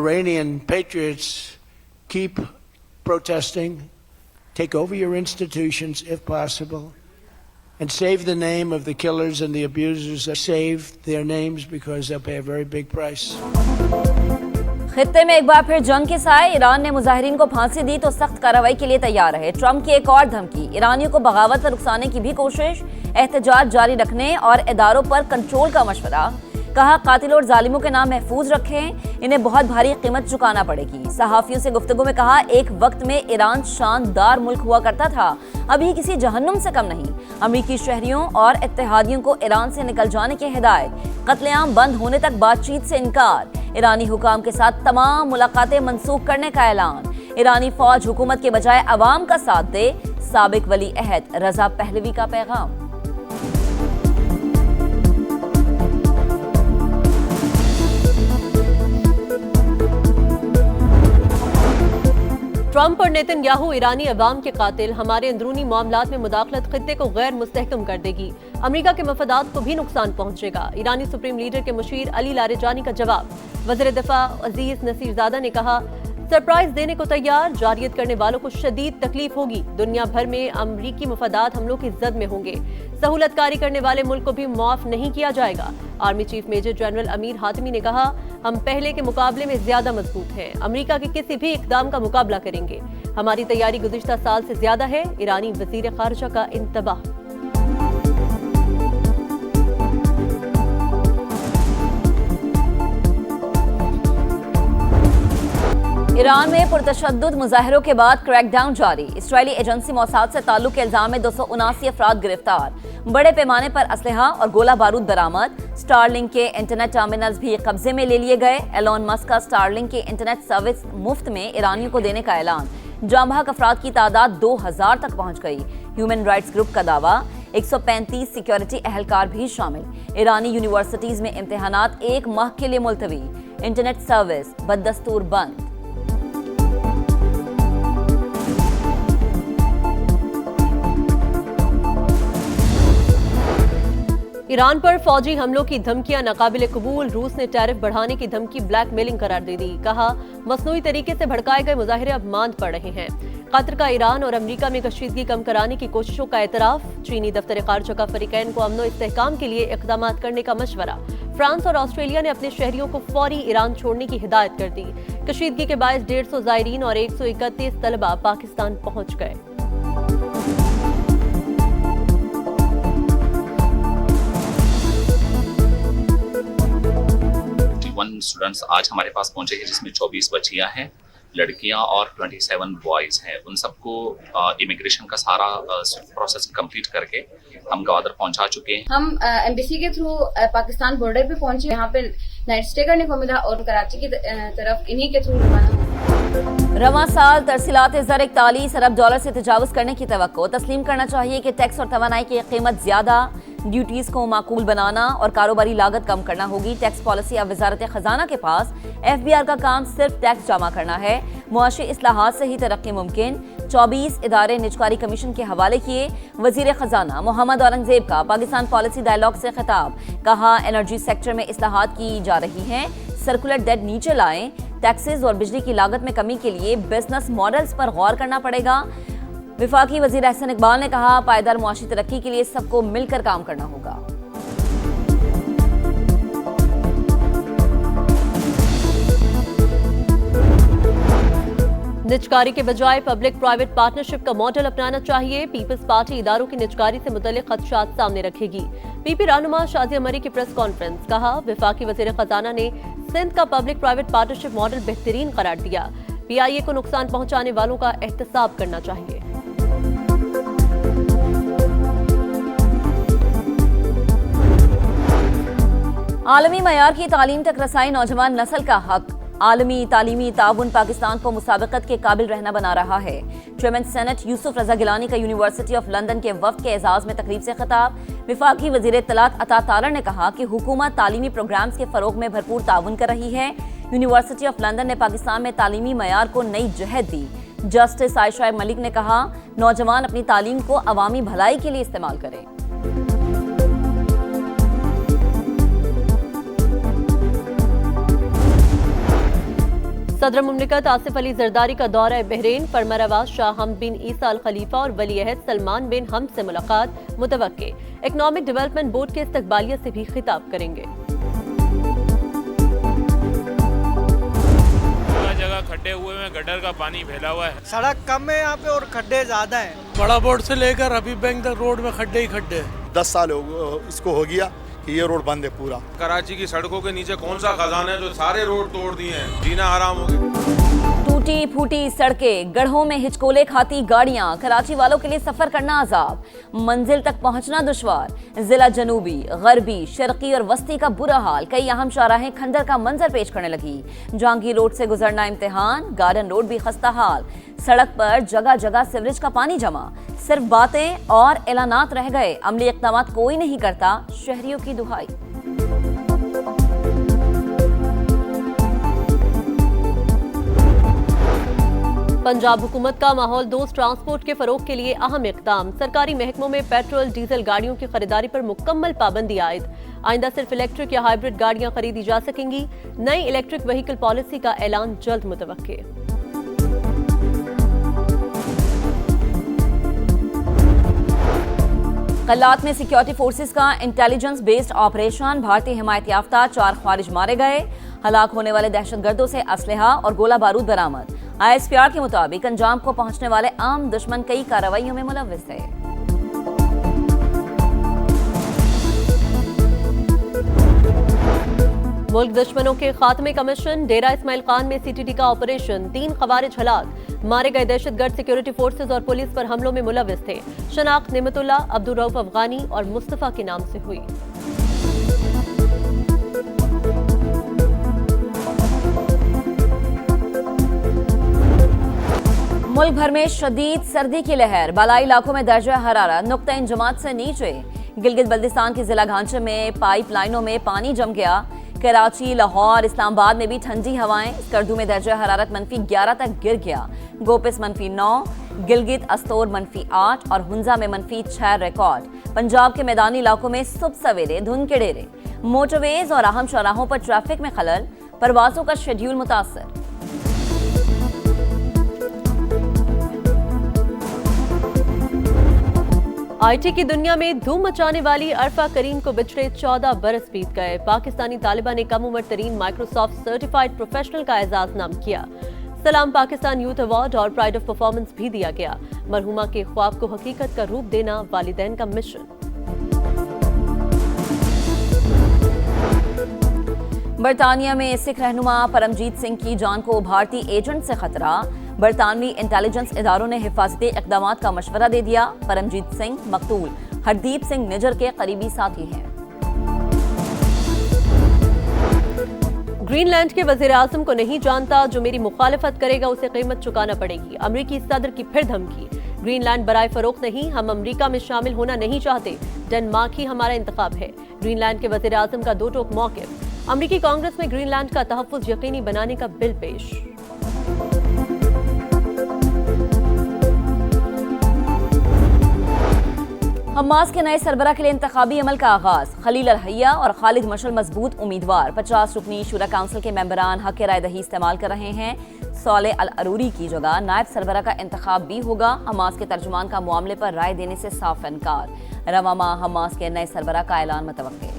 Iranian patriots keep protesting, take over your institutions if possible, and save the name of the killers and the abusers. Save their names because they'll pay a very big price. खित्ते में एक बार फिर जंग के साए, Iran ने मुजाहिरीन को फांसी दी तो सख्त कार्रवाई के लिए तैयार रहे। ट्रंप की एक और धमकी, ईरानियों को बगावत पर उकसाने की भी कोशिश, एहतजाज जारी रखने और इदारों पर कंट्रोल का मशवरा। कहा कातिलों और जालिमों के नाम महफूज रखें, इन्हें बहुत भारी कीमत चुकाना पड़ेगी। सहाफियों से गुफ्तगू में कहा एक वक्त में ईरान शानदार मुल्क हुआ करता था, अभी किसी जहन्नुम से कम नहीं। अमरीकी शहरियों और इत्तेहादियों को ईरान से निकल जाने की हिदायत, कत्लेआम बंद होने तक बातचीत से इनकार, ईरानी हुकाम के साथ तमाम मुलाकातें मनसूख करने का ऐलान। ईरानी फौज हुकूमत के बजाय अवाम का साथ दे, साबिक वली अहद रजा पहलवी का पैगाम। ट्रंप और नेतन्याहू ईरानी अवाम के कातिल, हमारे अंदरूनी मामलात में मुदाखलत खित्ते को गैर मुस्तहकम कर देगी, अमेरिका के मफादात को भी नुकसान पहुंचेगा। ईरानी सुप्रीम लीडर के मुशीर अली लारेजानी का जवाब। वज़ीर दिफा अजीज नसीरजादा ने कहा सरप्राइज देने को तैयार, जारियत करने वालों को शदीद तकलीफ होगी, दुनिया भर में अमरीकी मफादात हमलों की जद में होंगे, सहूलतकारी करने वाले मुल्क को भी माफ नहीं किया जाएगा। Army chief major general Amir हातिमी ने कहा हम पहले के मुकाबले में ज्यादा मजबूत हैं, अमेरिका के किसी भी इक़दाम का मुकाबला करेंगे, हमारी तैयारी गुज़िश्ता साल से ज्यादा है। ईरानी वज़ीर ख़ारिजा का इंतबाह। ईरान में पुरतशद्दुद मुजाहिरों के बाद क्रैकडाउन जारी, इजरायली एजेंसी मोसाद से ताल्लुक के इल्जाम में 279 अफराद गिरफ्तार, बड़े पैमाने पर असलहा और गोला बारूद बरामद। स्टारलिंक के इंटरनेट टर्मिनल्स भी कब्जे में ले लिए गए। एलोन मस्क का स्टारलिंक की इंटरनेट सर्विस मुफ्त में ईरानियों को देने का ऐलान। जांबहक अफराद की तादाद 2000 तक पहुंच गई। ह्यूमन राइट्स ग्रुप का दावा, 135 सिक्योरिटी एहलकार भी शामिल। ईरानी यूनिवर्सिटीज में इम्तिहानात 1 माह के लिए मुलतवी, इंटरनेट सर्विस बददस्तूर बंद। ईरान पर फौजी हमलों की धमकियां नाकाबिले कबूल, रूस ने टैरिफ बढ़ाने की धमकी ब्लैकमेलिंग करार दे दी। कहा मसनूई तरीके से भड़काए गए मुजाहिरे अब मांद पड़ रहे हैं। कतर का ईरान और अमेरिका में कशीदगी कम कराने की कोशिशों का एतराफ। चीनी दफ्तर खारजा का फरीकैन को अमन व इस्तेहकाम के लिए इक़दाम करने का मशवरा। फ्रांस और ऑस्ट्रेलिया ने अपने शहरियों को फौरी ईरान छोड़ने की हिदायत कर दी। कशीदगी के बायस 150 ज़ायरीन और 131 तलबा पाकिस्तान पहुंच गए। स्टूडेंट्स आज हमारे पास पहुंचे हैं, जिसमें 24 बच्चियां हैं, लड़कियां और 27 बॉयज हैं। उन सबको इमिग्रेशन का सारा प्रोसेस कंप्लीट करके हम ग्वादर पहुंचा चुके हैं। हम एम्बेसी के थ्रू पाकिस्तान बॉर्डर पे पहुंचे, यहाँ पे नाइट स्टे करने को मिला और कराची की तरफ इन्हीं के थ्रू रवाना। रवां साल तरसीलात ज़र 41 अरब डॉलर से तजावुज करने की तवक्को। तस्लीम करना चाहिए कि टैक्स और तवानाई की कीमत ज्यादा, ड्यूटीज को माकूल बनाना और कारोबारी लागत कम करना होगी। टैक्स पॉलिसी अब वजारत खजाना के पास, FBI का काम सिर्फ टैक्स जमा करना है। मुआशी इस्लाहात से ही तरक्की मुमकिन। 24 इदारे निजकारी कमीशन के हवाले किए। वजीर खजाना मोहम्मद औरंगजेब का पाकिस्तान पॉलिसी डायलॉग से खिताब। कहा एनर्जी सेक्टर में इस्लाहात की जा रही हैं, सर्कुलर डेट नीचे लाएं। टैक्सेस और बिजली की लागत में कमी के लिए बिजनेस मॉडल्स पर गौर करना पड़ेगा। विफाकी वजीर एहसन इकबाल ने कहा पायदार मुआशी तरक्की के लिए सबको मिलकर काम करना होगा। निजकारी के बजाय पब्लिक प्राइवेट पार्टनरशिप का मॉडल अपनाना चाहिए। पीपल्स पार्टी इदारों की निजकारी से मुतल्लिक खदशात सामने रखेगी। पीपी रहनुमा शाजिया मरी की प्रेस कॉन्फ्रेंस। कहा वफाकी वजीर खजाना ने सिंध का पब्लिक प्राइवेट पार्टनरशिप मॉडल बेहतरीन करार दिया। PIA को नुकसान पहुंचाने वालों का एहतसाब करना चाहिए। आलमी मयार की तालीम तक रसाई नौजवान नस्ल का हक। आलमी तालीमी ताउन पाकिस्तान को मुसाबकत के काबिल रहना बना रहा है। चेयरमैन सेनेट यूसुफ रजा गिलानी का यूनिवर्सिटी ऑफ लंदन के वफ्द के एजाज में तकरीब से खिताब। विफाकी वजीर इत्तलात अता तालर ने कहा कि हुकूमत तालीमी प्रोग्राम्स के फरोग में भरपूर ताउन कर रही है। यूनिवर्सिटी ऑफ लंदन ने पाकिस्तान में तालीमी मयार को नई जहत दी। जस्टिस आयशा मलिक ने कहा नौजवान अपनी तालीम को अवामी भलाई के लिए इस्तेमाल करें। सदर मुमलिकत आसिफ अली जरदारी का दौरा बहरीन, फरमारवा शाह हमद बिन ईसा अल खलीफा और वली अहद सलमान बिन हमद से मुलाकात मुतवक्के। इकनॉमिक डेवलपमेंट बोर्ड के इस्तकबालिया से भी खिताब करेंगे। जगह खड्डे हुए हैं, गटर का पानी फैला हुआ है, सड़क कम है यहाँ पे और खड्डे ज्यादा हैं। बड़ा बोर्ड से लेकर हबीब बैंक तक रोड में खड्डे ही खड्डे। 10 साल इसको हो गया कि ये रोड बंद है पूरा। कराची की सड़कों के नीचे कौन सा खजाना है जो सारे रोड तोड़ दिए हैं, जीना हराम हो गया। टूटी फूटी सड़कें, गड्ढों में हिचकोले खाती गाड़ियां, कराची वालों के लिए सफर करना अजाब, मंजिल तक पहुंचना दुश्वार। जिला जनूबी, गरबी, शर्की और वस्ती का बुरा हाल, कई अहम शाहराहें खंडर का मंजर पेश करने लगी। जहांगीर रोड से गुजरना इम्तिहान, गार्डन रोड भी खस्ता हाल। सड़क पर जगह जगह सीवरेज का पानी जमा, सिर्फ बातें और ऐलानात रह गए, अमली इक़दामात कोई नहीं करता, शहरियों की दुहाई। पंजाब हुकूमत का माहौल दोस्त ट्रांसपोर्ट के फरोग के लिए अहम इक़दाम। सरकारी महकमों में पेट्रोल डीजल गाड़ियों की खरीदारी पर मुकम्मल पाबंदी आयद। आइंदा सिर्फ इलेक्ट्रिक या हाइब्रिड गाड़ियां खरीदी जा सकेंगी। नई इलेक्ट्रिक व्हीकल पॉलिसी का ऐलान जल्द मुतवक्के। कल्लात में सिक्योरिटी फोर्सेस का इंटेलिजेंस बेस्ड ऑपरेशन, भारतीय हिमायत याफ्ता 4 ख्वारिज मारे गए। हलाक होने वाले दहशतगर्दों से असलहा और गोला बारूद बरामद। ISPR के मुताबिक अंजाम को पहुंचने वाले आम दुश्मन कई कार्रवाइयों में मुलव्विस थे। मुल्क दुश्मनों के खात्मे का मिशन, डेरा इस्माइल खान में CTD का ऑपरेशन, 3 खवारिज हलाक। मारे गए दहशतगर्द सिक्योरिटी फोर्सेज और पुलिस पर हमलों में मुलव्विस थे। शनाख्त निमतुल्ला, अब्दुल रऊफ अफगानी और मुस्तफा के नाम से हुई। मुल्क भर में शदीद सर्दी की लहर, बालाई इलाकों में दर्जा हरारत नुक्ता इंजमात से नीचे। गिलगित बल्दिस्तान के जिला घांचे में पाइप लाइनों में पानी जम गया। कराची, लाहौर, इस्लामाबाद में भी ठंडी हवाएं। स्कर्दू में दर्जा हरारत -11 तक गिर गया। गोपिस -9, गिलगित अस्तोर -8 और हुंजा में -6 रिकॉर्ड। पंजाब के मैदानी इलाकों में सुबह सवेरे धुंध के डेरे। मोटरवेज और अहम चौराहों पर ट्रैफिक में खलल, परवाजों का शेड्यूल मुतासर। IT की दुनिया में धूम मचाने वाली अरफा करीम को बिछड़े 14 बरस बीत गए। पाकिस्तानी तालिबा ने कम उम्र तरीन माइक्रोसॉफ्ट सर्टिफाइड प्रोफेशनल का एजाज नाम किया। सलाम पाकिस्तान यूथ अवार्ड और प्राइड ऑफ परफॉर्मेंस भी दिया गया। मरहुमा के ख्वाब को हकीकत का रूप देना वालिदैन का मिशन। बरतानिया में सिख रहनुमा परमजीत सिंह की जान को भारतीय एजेंट से खतरा। बरतानवी इंटेलिजेंस इदारों ने हिफाजती इक़दामात का मशवरा दे दिया। परमजीत सिंह मकतूल हरदीप सिंह निजर के करीबी साथी हैं। ग्रीनलैंड के वज़ीर आज़म को नहीं जानता, जो मेरी मुखालफत करेगा उसे कीमत चुकाना पड़ेगी। अमरीकी सदर की फिर धमकी। ग्रीनलैंड बराए फरोख्त नहीं, हम अमरीका में शामिल होना नहीं चाहते। डेनमार्क ही हमारा इंतखाब है। ग्रीनलैंड के वज़ीर आज़म का दो टोक मौक़िफ़। अमरीकी कांग्रेस में ग्रीनलैंड का तहफ़्फ़ुज़ यकीनी बनाने का बिल पेश। हमास के नए सरबरा के लिए इंतखाबी अमल का आगाज। खलील अल हय्या और खालिद मशल मजबूत उम्मीदवार। 50 रुकनी शुरा काउंसिल के मेंबरान हक राय दही इस्तेमाल कर रहे हैं। सालेह अल अरूरी की जगह नायब सरबरा का इंतखाब भी होगा। हमास के तर्जुमान का मामले पर राय देने से साफ इनकार। रवा माह हमास के नए सरबरा का ऐलान मुतवक्के।